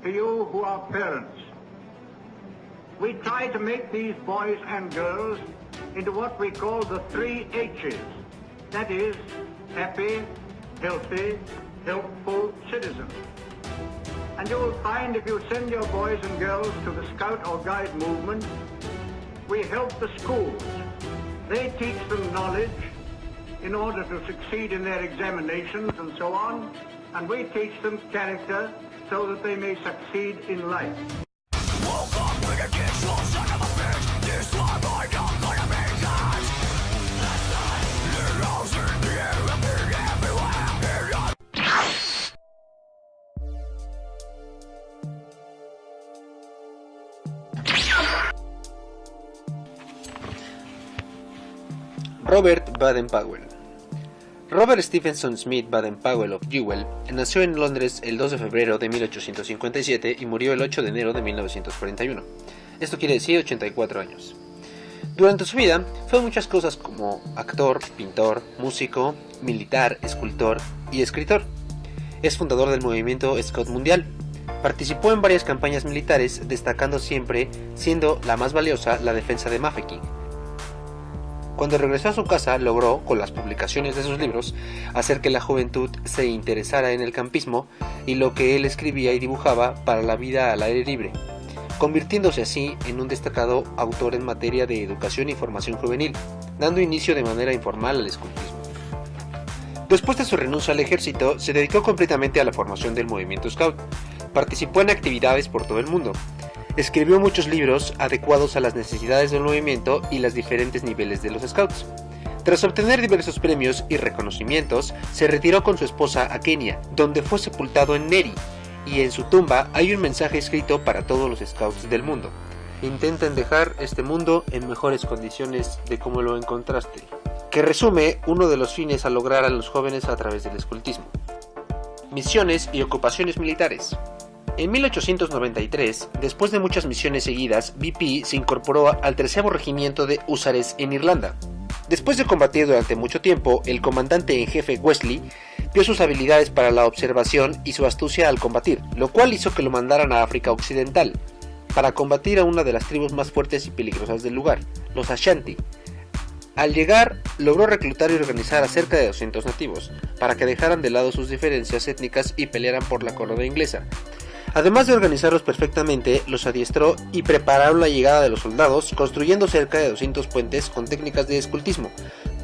to you who are parents. We try to make these boys and girls into what we call the 3 H's. That is, happy, healthy, helpful citizens. And you will find if you send your boys and girls to the Scout or Guide movement, we help the schools. They teach them knowledge in order to succeed in their examinations and so on, and we teach them character so that they may succeed in life. Robert Baden-Powell. Robert Stephenson Smith Baden-Powell of Jewell nació en Londres el 2 de febrero de 1857 y murió el 8 de enero de 1941. Esto quiere decir 84 años. Durante su vida fue muchas cosas como actor, pintor, músico, militar, escultor y escritor. Es fundador del movimiento Scout Mundial. Participó en varias campañas militares, destacando siempre, siendo la más valiosa, la defensa de Mafeking. Cuando regresó a su casa, logró, con las publicaciones de sus libros, hacer que la juventud se interesara en el campismo y lo que él escribía y dibujaba para la vida al aire libre, convirtiéndose así en un destacado autor en materia de educación y formación juvenil, dando inicio de manera informal al escultismo. Después de su renuncia al ejército, se dedicó completamente a la formación del movimiento Scout. Participó en actividades por todo el mundo. Escribió muchos libros adecuados a las necesidades del movimiento y los diferentes niveles de los Scouts. Tras obtener diversos premios y reconocimientos, se retiró con su esposa a Kenia, donde fue sepultado en Neri, y en su tumba hay un mensaje escrito para todos los Scouts del mundo. Intenten dejar este mundo en mejores condiciones de como lo encontraste, que resume uno de los fines a lograr a los jóvenes a través del escultismo. Misiones y ocupaciones militares. En 1893, después de muchas misiones seguidas, BP se incorporó al 13º Regimiento de Húsares en Irlanda. Después de combatir durante mucho tiempo, el comandante en jefe Wesley vio sus habilidades para la observación y su astucia al combatir, lo cual hizo que lo mandaran a África Occidental, para combatir a una de las tribus más fuertes y peligrosas del lugar, los Ashanti. Al llegar, logró reclutar y organizar a cerca de 200 nativos, para que dejaran de lado sus diferencias étnicas y pelearan por la corona inglesa. Además de organizarlos perfectamente, los adiestró y prepararon la llegada de los soldados, construyendo cerca de 200 puentes con técnicas de escultismo.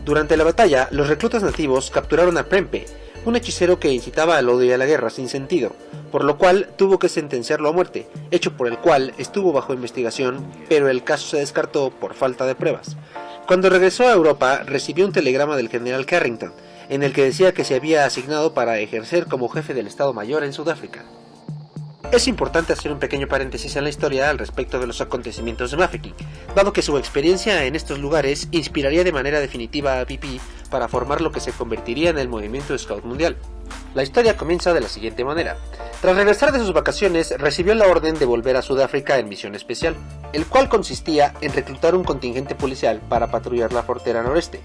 Durante la batalla, los reclutas nativos capturaron a Prempeh, un hechicero que incitaba al odio y a la guerra sin sentido, por lo cual tuvo que sentenciarlo a muerte, hecho por el cual estuvo bajo investigación, pero el caso se descartó por falta de pruebas. Cuando regresó a Europa, recibió un telegrama del general Carrington, en el que decía que se había asignado para ejercer como jefe del Estado Mayor en Sudáfrica. Es importante hacer un pequeño paréntesis en la historia al respecto de los acontecimientos de Mafeking, dado que su experiencia en estos lugares inspiraría de manera definitiva a BP para formar lo que se convertiría en el movimiento Scout Mundial. La historia comienza de la siguiente manera. Tras regresar de sus vacaciones, recibió la orden de volver a Sudáfrica en misión especial, el cual consistía en reclutar un contingente policial para patrullar la frontera noreste.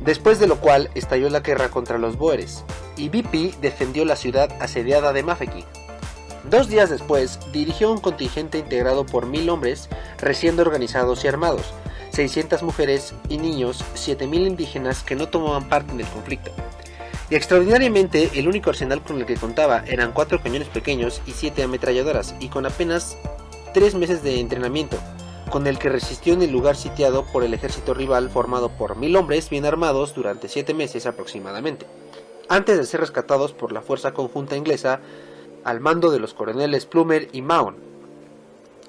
Después de lo cual estalló la guerra contra los Boeres, y BP defendió la ciudad asediada de Mafeking. 2 días después, dirigió un contingente integrado por 1000 hombres recién organizados y armados, 600 mujeres y niños, 7000 indígenas que no tomaban parte en el conflicto. Y extraordinariamente, el único arsenal con el que contaba eran 4 cañones pequeños y 7 ametralladoras, y con apenas 3 meses de entrenamiento, con el que resistió en el lugar sitiado por el ejército rival formado por 1000 hombres bien armados durante 7 meses aproximadamente, antes de ser rescatados por la fuerza conjunta inglesa al mando de los coroneles Plumer y Mahon.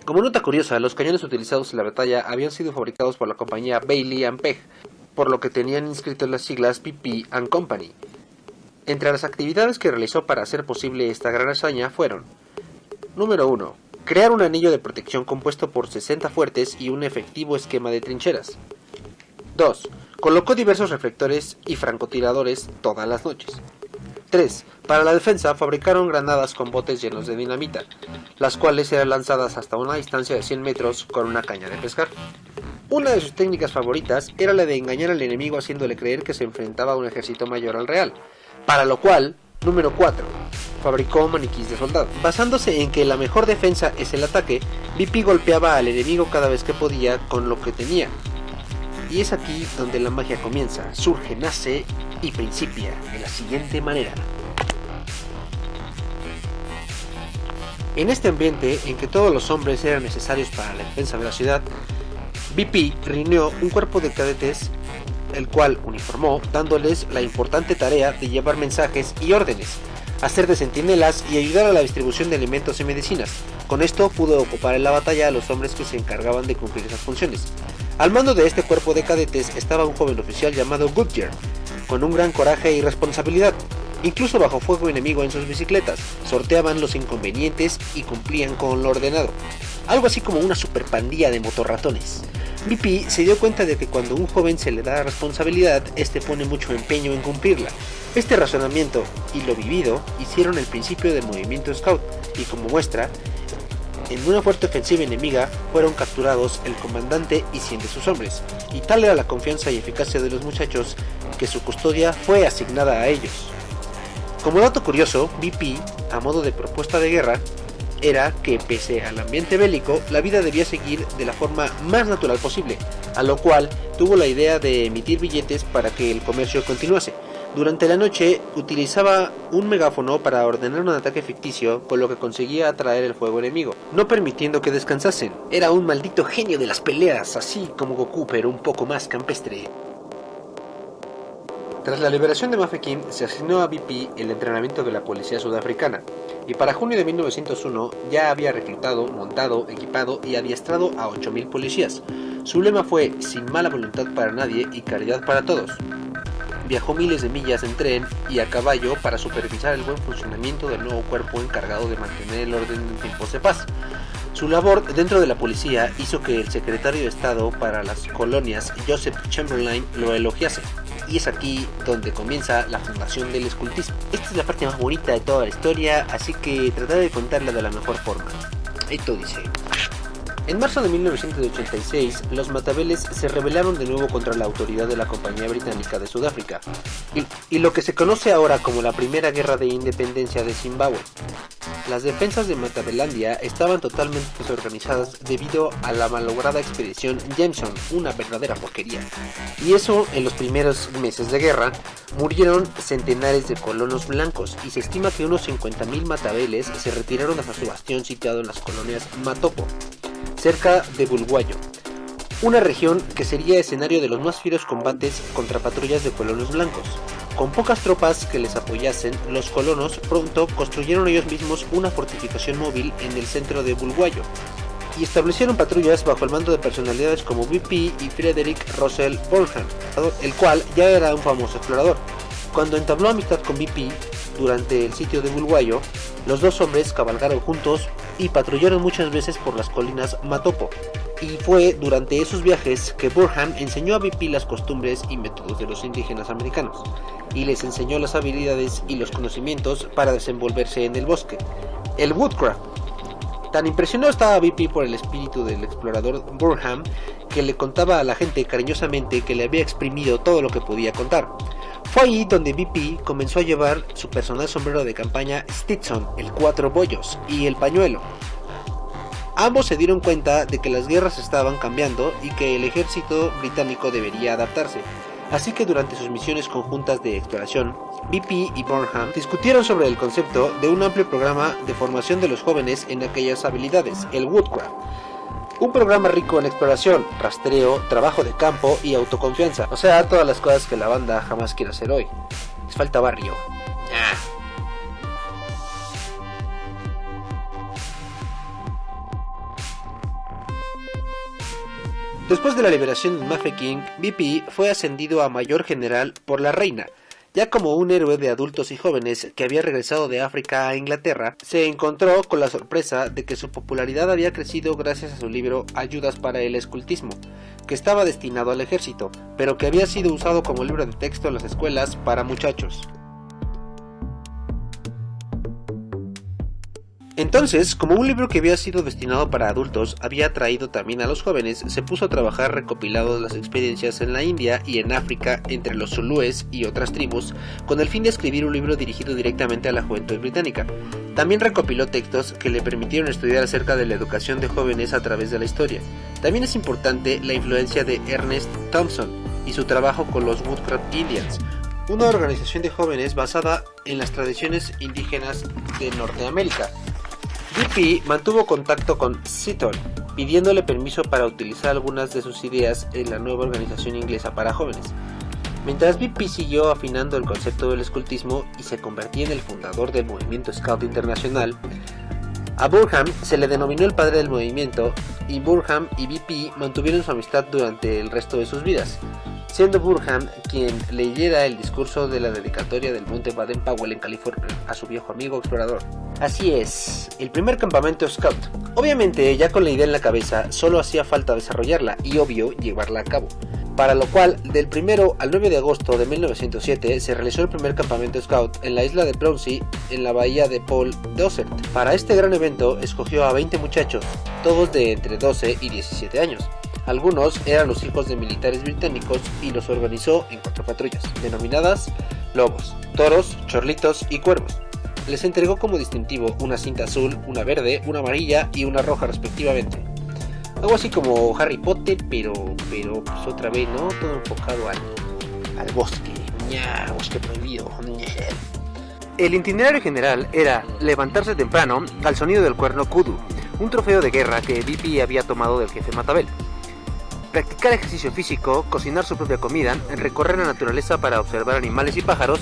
Como nota curiosa, los cañones utilizados en la batalla habían sido fabricados por la compañía Bailey & Pegg, por lo que tenían inscritas las siglas BP & Company. Entre las actividades que realizó para hacer posible esta gran hazaña fueron: número 1. Crear un anillo de protección compuesto por 60 fuertes y un efectivo esquema de trincheras. 2. Colocó diversos reflectores y francotiradores todas las noches. 3. Para la defensa fabricaron granadas con botes llenos de dinamita, las cuales eran lanzadas hasta una distancia de 100 metros con una caña de pescar. Una de sus técnicas favoritas era la de engañar al enemigo haciéndole creer que se enfrentaba a un ejército mayor al real, para lo cual Número 4. Fabricó maniquís de soldado. Basándose en que la mejor defensa es el ataque, BP golpeaba al enemigo cada vez que podía con lo que tenía. Y es aquí donde la magia comienza, surge, nace y principia de la siguiente manera. En este ambiente en que todos los hombres eran necesarios para la defensa de la ciudad, BP reunió un cuerpo de cadetes, el cual uniformó, dándoles la importante tarea de llevar mensajes y órdenes, hacer de centinelas y ayudar a la distribución de alimentos y medicinas. Con esto pudo ocupar en la batalla a los hombres que se encargaban de cumplir esas funciones. Al mando de este cuerpo de cadetes estaba un joven oficial llamado Goodyear, con un gran coraje y responsabilidad. Incluso bajo fuego enemigo en sus bicicletas, sorteaban los inconvenientes y cumplían con lo ordenado. Algo así como una super pandilla de motorratones. BP se dio cuenta de que cuando a un joven se le da responsabilidad, este pone mucho empeño en cumplirla. Este razonamiento y lo vivido hicieron el principio del movimiento Scout, y como muestra, en una fuerte ofensiva enemiga fueron capturados el comandante y 100 de sus hombres, y tal era la confianza y eficacia de los muchachos que su custodia fue asignada a ellos. Como dato curioso, BP, a modo de propuesta de guerra, era que pese al ambiente bélico, la vida debía seguir de la forma más natural posible, a lo cual tuvo la idea de emitir billetes para que el comercio continuase. Durante la noche utilizaba un megáfono para ordenar un ataque ficticio, con lo que conseguía atraer el fuego enemigo, no permitiendo que descansasen. Era un maldito genio de las peleas, así como Goku, pero un poco más campestre. Tras la liberación de Mafeking, se asignó a BP el entrenamiento de la policía sudafricana, y para junio de 1901 ya había reclutado, montado, equipado y adiestrado a 8.000 policías. Su lema fue "sin mala voluntad para nadie y caridad para todos". Viajó miles de millas en tren y a caballo para supervisar el buen funcionamiento del nuevo cuerpo encargado de mantener el orden en tiempos de paz. Su labor dentro de la policía hizo que el secretario de Estado para las colonias, Joseph Chamberlain, lo elogiase. Y es aquí donde comienza la fundación del escultismo. Esta es la parte más bonita de toda la historia, así que trataré de contarla de la mejor forma. Esto dice: en marzo de 1986, los Matabeles se rebelaron de nuevo contra la autoridad de la Compañía Británica de Sudáfrica, y lo que se conoce ahora como la Primera Guerra de Independencia de Zimbabue. Las defensas de Matabelandia estaban totalmente desorganizadas debido a la malograda expedición Jameson, una verdadera porquería. Y eso, en los primeros meses de guerra, murieron centenares de colonos blancos, y se estima que unos 50.000 Matabeles se retiraron hasta su bastión situado en las colonias Matopo, cerca de Bulawayo, una región que sería escenario de los más fieros combates contra patrullas de colonos blancos. Con pocas tropas que les apoyasen, los colonos pronto construyeron ellos mismos una fortificación móvil en el centro de Bulawayo y establecieron patrullas bajo el mando de personalidades como BP y Frederick Russell Burnham, el cual ya era un famoso explorador. Cuando entabló amistad con BP durante el sitio de Bulawayo, los dos hombres cabalgaron juntos y patrullaron muchas veces por las colinas Matopo. Y fue durante esos viajes que Burnham enseñó a BP las costumbres y métodos de los indígenas americanos, y les enseñó las habilidades y los conocimientos para desenvolverse en el bosque, el woodcraft. Tan impresionado estaba BP por el espíritu del explorador Burnham que le contaba a la gente cariñosamente que le había exprimido todo lo que podía contar. Fue ahí donde BP comenzó a llevar su personal sombrero de campaña Stetson, el 4 bollos, y el pañuelo. Ambos se dieron cuenta de que las guerras estaban cambiando y que el ejército británico debería adaptarse. Así que durante sus misiones conjuntas de exploración, BP y Burnham discutieron sobre el concepto de un amplio programa de formación de los jóvenes en aquellas habilidades, el Woodcraft. Un programa rico en exploración, rastreo, trabajo de campo y autoconfianza. O sea, todas las cosas que la banda jamás quiere hacer hoy. Les falta barrio. Después de la liberación de Mafeking, BP fue ascendido a mayor general por la reina. Ya como un héroe de adultos y jóvenes que había regresado de África a Inglaterra, se encontró con la sorpresa de que su popularidad había crecido gracias a su libro Ayudas para el escultismo, que estaba destinado al ejército, pero que había sido usado como libro de texto en las escuelas para muchachos. Entonces, como un libro que había sido destinado para adultos había atraído también a los jóvenes, se puso a trabajar recopilando las experiencias en la India y en África entre los zulúes y otras tribus, con el fin de escribir un libro dirigido directamente a la juventud británica. También recopiló textos que le permitieron estudiar acerca de la educación de jóvenes a través de la historia. También es importante la influencia de Ernest Thompson y su trabajo con los Woodcraft Indians, una organización de jóvenes basada en las tradiciones indígenas de Norteamérica. BP mantuvo contacto con Seaton, pidiéndole permiso para utilizar algunas de sus ideas en la nueva organización inglesa para jóvenes. Mientras BP siguió afinando el concepto del escultismo y se convertía en el fundador del movimiento Scout Internacional, a Burham se le denominó el padre del movimiento, y Burham y BP mantuvieron su amistad durante el resto de sus vidas, siendo Burham quien leyera el discurso de la dedicatoria del monte Baden-Powell en California a su viejo amigo explorador. Así es, el primer campamento Scout. Obviamente, ya con la idea en la cabeza, solo hacía falta desarrollarla y, obvio, llevarla a cabo. Para lo cual, del 1 al 9 de agosto de 1907 se realizó el primer campamento Scout en la isla de Brownsea, en la bahía de Paul Dosert. Para este gran evento, escogió a 20 muchachos, todos de entre 12 y 17 años. Algunos eran los hijos de militares británicos y los organizó en 4 patrullas, denominadas lobos, toros, chorlitos y cuervos. Les entregó como distintivo una cinta azul, una verde, una amarilla y una roja respectivamente. Algo así como Harry Potter, pero pues otra vez, ¿no? Todo enfocado al bosque, bosque prohibido. El itinerario general era levantarse temprano al sonido del cuerno kudu, un trofeo de guerra que BP había tomado del jefe Matabel. Practicar ejercicio físico, cocinar su propia comida, recorrer la naturaleza para observar animales y pájaros,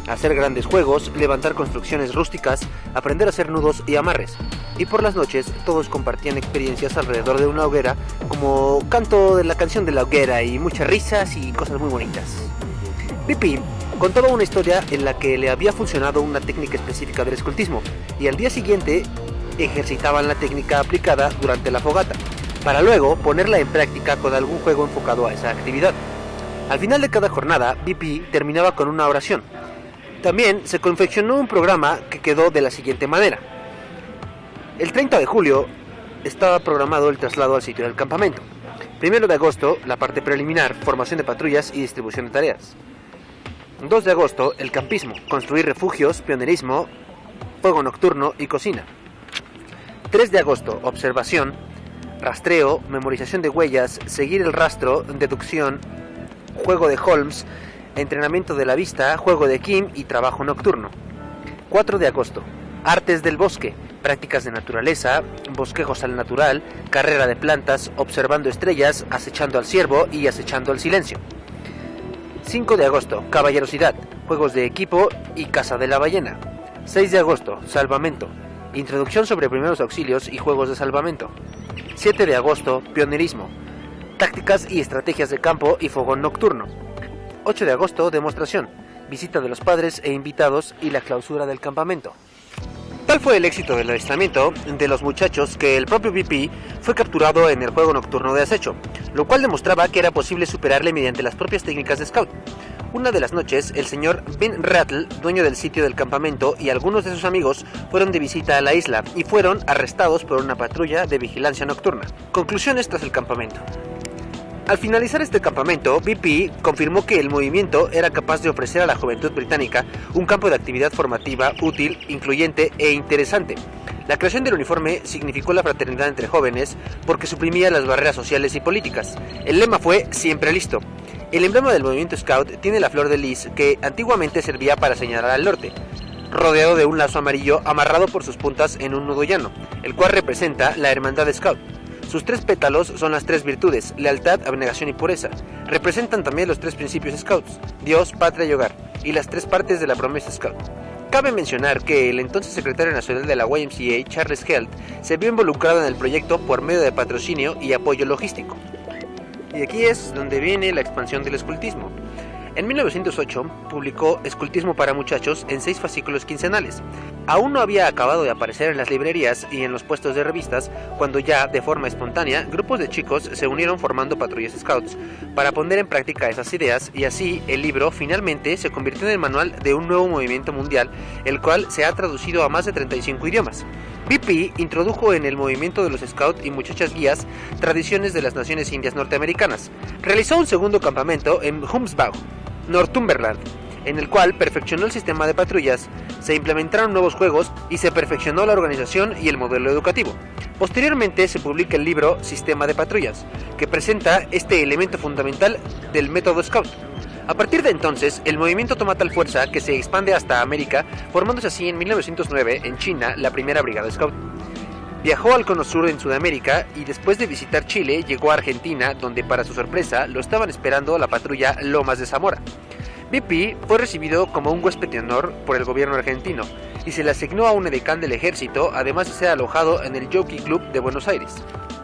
hacer grandes juegos, levantar construcciones rústicas, aprender a hacer nudos y amarres. Y por las noches todos compartían experiencias alrededor de una hoguera, como canto de la canción de la hoguera y muchas risas y cosas muy bonitas. BP contaba una historia en la que le había funcionado una técnica específica del escultismo, y al día siguiente ejercitaban la técnica aplicada durante la fogata, para luego ponerla en práctica con algún juego enfocado a esa actividad. Al final de cada jornada, BP terminaba con una oración. También se confeccionó un programa que quedó de la siguiente manera. El 30 de julio estaba programado el traslado al sitio del campamento. 1 de agosto, la parte preliminar, formación de patrullas y distribución de tareas. 2 de agosto, el campismo, construir refugios, pionerismo, fuego nocturno y cocina. 3 de agosto, observación, rastreo, memorización de huellas, seguir el rastro, deducción, juego de Holmes, entrenamiento de la vista, juego de Kim y trabajo nocturno. 4 de agosto, artes del bosque, prácticas de naturaleza, bosquejos al natural, carrera de plantas, observando estrellas, acechando al ciervo y acechando al silencio. 5 de agosto, caballerosidad, juegos de equipo y caza de la ballena. 6 de agosto, salvamento, introducción sobre primeros auxilios y juegos de salvamento. 7 de agosto, pionerismo, tácticas y estrategias de campo y fogón nocturno. 8 de agosto, demostración, visita de los padres e invitados y la clausura del campamento. Tal fue el éxito del avistamiento de los muchachos que el propio BP fue capturado en el juego nocturno de acecho, lo cual demostraba que era posible superarle mediante las propias técnicas de scout. Una de las noches, el señor Ben Rattle, dueño del sitio del campamento, y algunos de sus amigos fueron de visita a la isla y fueron arrestados por una patrulla de vigilancia nocturna. Conclusiones tras el campamento. Al finalizar este campamento, BP confirmó que el movimiento era capaz de ofrecer a la juventud británica un campo de actividad formativa útil, incluyente e interesante. La creación del uniforme significó la fraternidad entre jóvenes porque suprimía las barreras sociales y políticas. El lema fue "Siempre listo". El emblema del movimiento Scout tiene la flor de lis que antiguamente servía para señalar al norte, rodeado de un lazo amarillo amarrado por sus puntas en un nudo llano, el cual representa la hermandad de Scout. Sus 3 pétalos son las 3 virtudes, lealtad, abnegación y pureza. Representan también los 3 principios Scouts, Dios, patria y hogar, y las 3 partes de la promesa Scout. Cabe mencionar que el entonces secretario nacional de la YMCA, Charles Helt, se vio involucrado en el proyecto por medio de patrocinio y apoyo logístico. Y aquí es donde viene la expansión del escultismo. En 1908 publicó Escultismo para muchachos en 6 fascículos quincenales. Aún no había acabado de aparecer en las librerías y en los puestos de revistas cuando ya, de forma espontánea, grupos de chicos se unieron formando patrullas scouts para poner en práctica esas ideas, y así el libro finalmente se convirtió en el manual de un nuevo movimiento mundial, el cual se ha traducido a más de 35 idiomas. BP introdujo en el movimiento de los Scouts y muchachas guías tradiciones de las naciones indias norteamericanas. Realizó un segundo campamento en Hounslow, Northumberland, en el cual perfeccionó el sistema de patrullas, se implementaron nuevos juegos y se perfeccionó la organización y el modelo educativo. Posteriormente se publica el libro Sistema de Patrullas, que presenta este elemento fundamental del método Scout. A partir de entonces, el movimiento toma tal fuerza que se expande hasta América, formándose así en 1909 en China la primera brigada Scout. Viajó al Cono Sur en Sudamérica y después de visitar Chile llegó a Argentina, donde para su sorpresa lo estaban esperando la patrulla Lomas de Zamora. BP fue recibido como un huésped de honor por el gobierno argentino y se le asignó a un edecán del ejército, además de ser alojado en el Jockey Club de Buenos Aires.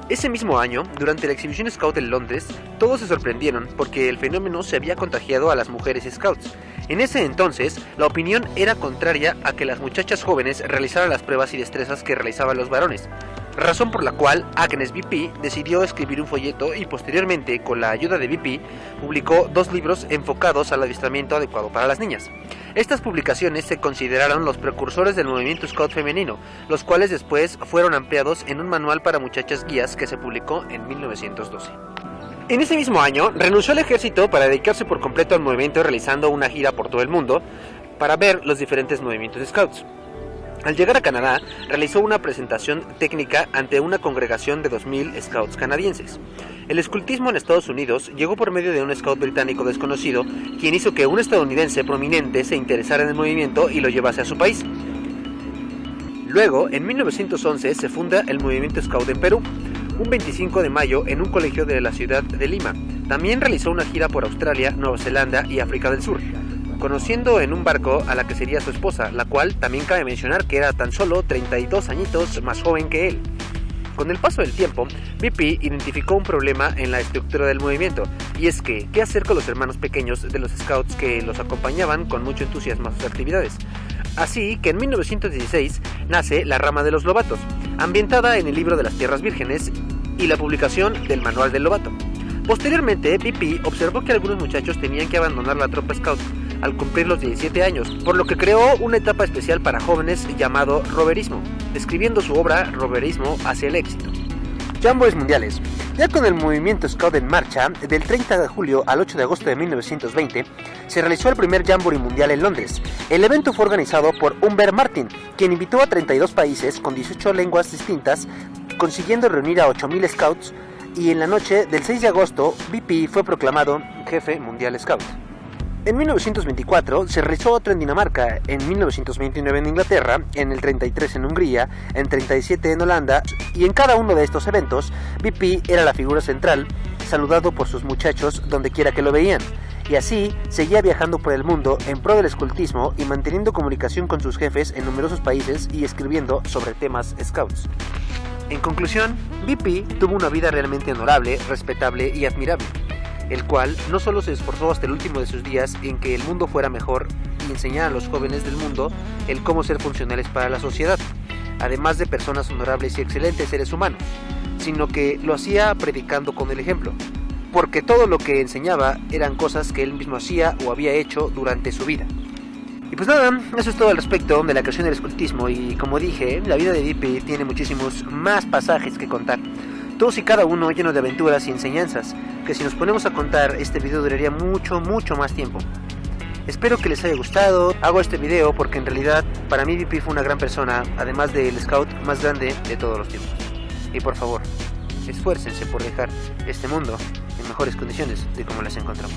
Ese mismo año, durante la exhibición Scout en Londres, todos se sorprendieron porque el fenómeno se había contagiado a las mujeres Scouts. En ese entonces, la opinión era contraria a que las muchachas jóvenes realizaran las pruebas y destrezas que realizaban los varones, razón por la cual Agnes BP decidió escribir un folleto y posteriormente, con la ayuda de BP, publicó 2 libros enfocados al adiestramiento adecuado para las niñas. Estas publicaciones se consideraron los precursores del movimiento Scout femenino, los cuales después fueron ampliados en un manual para muchachas guías que se publicó en 1912. En ese mismo año, renunció al ejército para dedicarse por completo al movimiento, realizando una gira por todo el mundo para ver los diferentes movimientos de Scouts. Al llegar a Canadá, realizó una presentación técnica ante una congregación de 2.000 Scouts canadienses. El escultismo en Estados Unidos llegó por medio de un Scout británico desconocido, quien hizo que un estadounidense prominente se interesara en el movimiento y lo llevase a su país. Luego, en 1911, se funda el movimiento Scout en Perú, un 25 de mayo en un colegio de la ciudad de Lima. También realizó una gira por Australia, Nueva Zelanda y África del Sur, conociendo en un barco a la que sería su esposa, la cual también cabe mencionar que era tan solo 32 añitos más joven que él. Con el paso del tiempo, BP identificó un problema en la estructura del movimiento, y es que, ¿qué hacer con los hermanos pequeños de los Scouts que los acompañaban con mucho entusiasmo a sus actividades? Así que en 1916 nace la rama de los Lobatos, ambientada en el libro de las Tierras Vírgenes y la publicación del Manual del Lobato. Posteriormente, BP observó que algunos muchachos tenían que abandonar la tropa Scout al cumplir los 17 años, por lo que creó una etapa especial para jóvenes llamado Roverismo, describiendo su obra Roverismo hacia el éxito. Jamborees mundiales. Ya con el movimiento Scout en marcha, del 30 de julio al 8 de agosto de 1920, se realizó el primer Jamboree mundial en Londres. El evento fue organizado por Humbert Martin, quien invitó a 32 países con 18 lenguas distintas, consiguiendo reunir a 8.000 Scouts, y en la noche del 6 de agosto, BP fue proclamado jefe mundial Scout. En 1924 se realizó otro en Dinamarca, en 1929 en Inglaterra, en el 33 en Hungría, en 37 en Holanda, y en cada uno de estos eventos, BP era la figura central, saludado por sus muchachos donde quiera que lo veían, y así seguía viajando por el mundo en pro del escultismo y manteniendo comunicación con sus jefes en numerosos países y escribiendo sobre temas Scouts. En conclusión, BP tuvo una vida realmente honorable, respetable y admirable, el cual no solo se esforzó hasta el último de sus días en que el mundo fuera mejor y enseñar a los jóvenes del mundo el cómo ser funcionales para la sociedad, además de personas honorables y excelentes seres humanos, sino que lo hacía predicando con el ejemplo, porque todo lo que enseñaba eran cosas que él mismo hacía o había hecho durante su vida. Y pues nada, eso es todo al respecto de la creación del escultismo, y como dije, la vida de BP tiene muchísimos más pasajes que contar, todos y cada uno lleno de aventuras y enseñanzas, que si nos ponemos a contar, este video duraría mucho más tiempo. Espero que les haya gustado. Hago este video porque en realidad para mí BP fue una gran persona, además del Scout más grande de todos los tiempos. Y por favor, esfuércense por dejar este mundo en mejores condiciones de como las encontramos.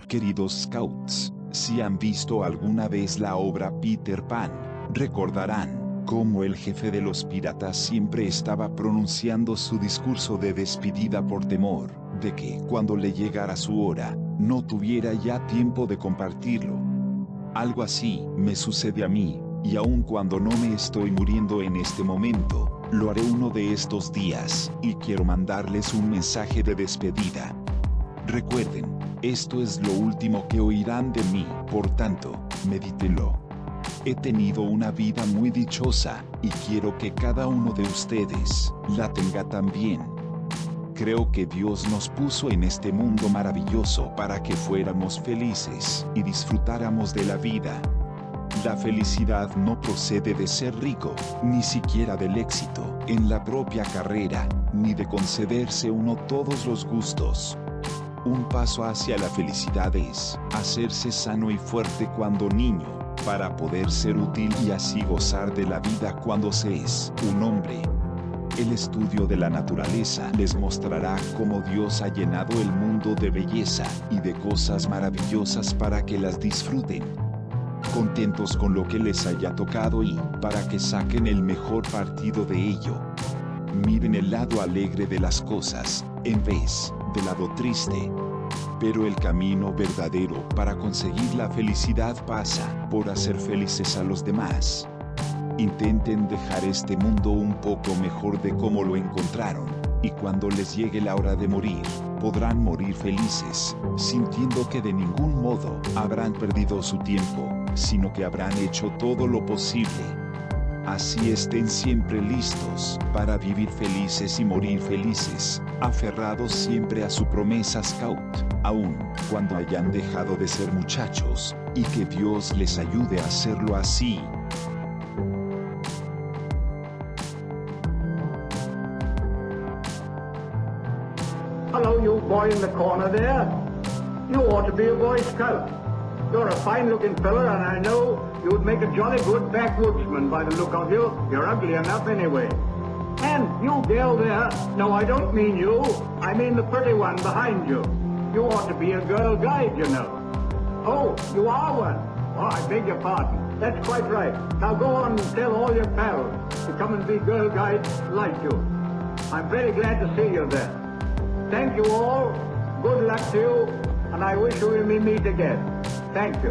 Queridos Scouts, si han visto alguna vez la obra Peter Pan, recordarán cómo el jefe de los piratas siempre estaba pronunciando su discurso de despedida por temor de que, cuando le llegara su hora, no tuviera ya tiempo de compartirlo. Algo así me sucede a mí, y aun cuando no me estoy muriendo en este momento, lo haré uno de estos días, y quiero mandarles un mensaje de despedida. Recuerden, esto es lo último que oirán de mí, por tanto, medítenlo. He tenido una vida muy dichosa, y quiero que cada uno de ustedes la tenga también. Creo que Dios nos puso en este mundo maravilloso para que fuéramos felices y disfrutáramos de la vida. La felicidad no procede de ser rico, ni siquiera del éxito en la propia carrera, ni de concederse uno todos los gustos. Un paso hacia la felicidad es hacerse sano y fuerte cuando niño, para poder ser útil y así gozar de la vida cuando se es un hombre. El estudio de la naturaleza les mostrará cómo Dios ha llenado el mundo de belleza y de cosas maravillosas para que las disfruten, contentos con lo que les haya tocado y para que saquen el mejor partido de ello. Miren el lado alegre de las cosas, en vez del lado triste. Pero el camino verdadero para conseguir la felicidad pasa por hacer felices a los demás. Intenten dejar este mundo un poco mejor de como lo encontraron, y cuando les llegue la hora de morir, podrán morir felices, sintiendo que de ningún modo habrán perdido su tiempo, sino que habrán hecho todo lo posible. Así estén siempre listos para vivir felices y morir felices, aferrados siempre a su promesa Scout, aun cuando hayan dejado de ser muchachos, y que Dios les ayude a hacerlo así. Hello, you boy in the corner there. You ought to be a Boy Scout. You're a fine-looking fella, and I know you'd make a jolly good backwoodsman by the look of you. You're ugly enough anyway. And you girl there, no, I don't mean you. I mean the pretty one behind you. You ought to be a girl guide, you know. Oh, you are one. Oh, I beg your pardon. That's quite right. Now go on and tell all your pals to come and be girl guides like you. I'm very glad to see you there. Thank you all, good luck to you, and I wish we may meet again. Thank you.